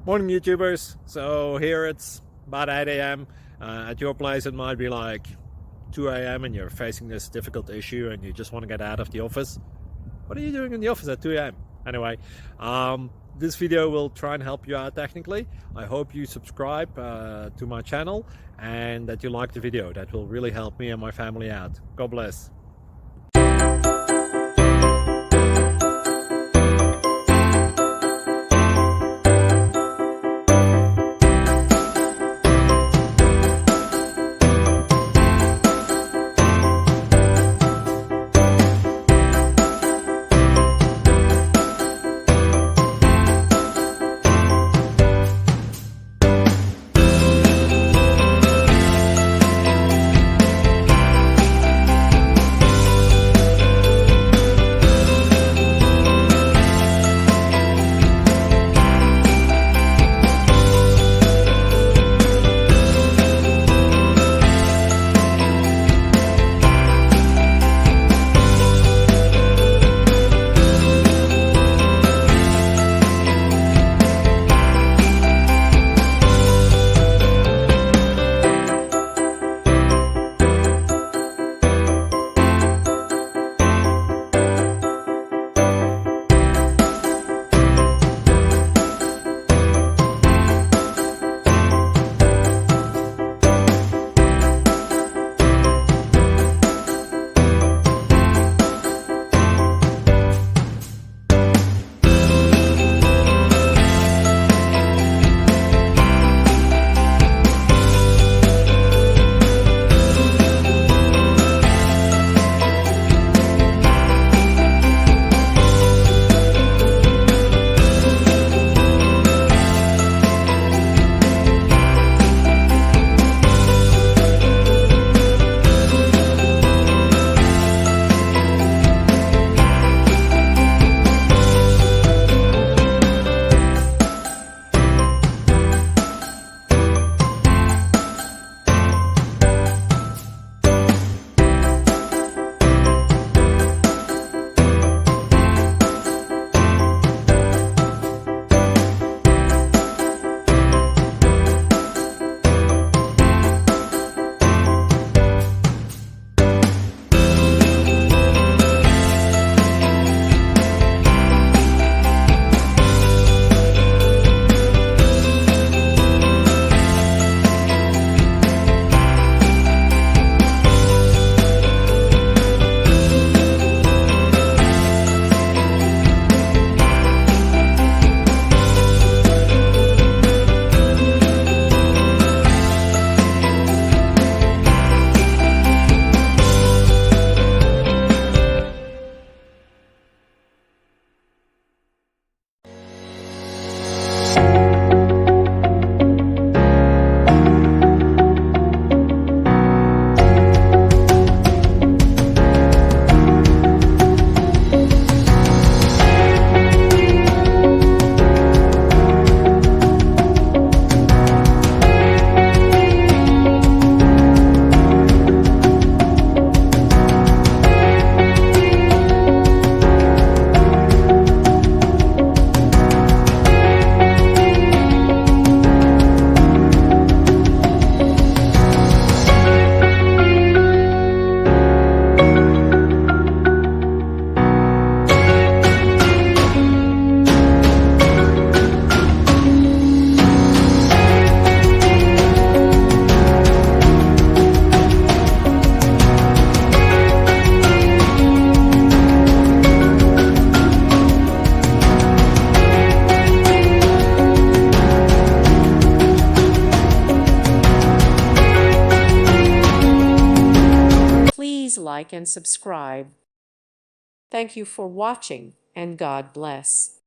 Morning YouTubers. So here it's about 8 a.m. At your place it might be like 2 a.m. and you're facing this difficult issue and you just want to get out of the office. What are you doing in the office at 2 a.m.? Anyway, this video will try and help you out technically. I hope you subscribe to my channel and that you like the video. That will really help me and my family out. God bless. Please like and subscribe. Thank you for watching, and God bless.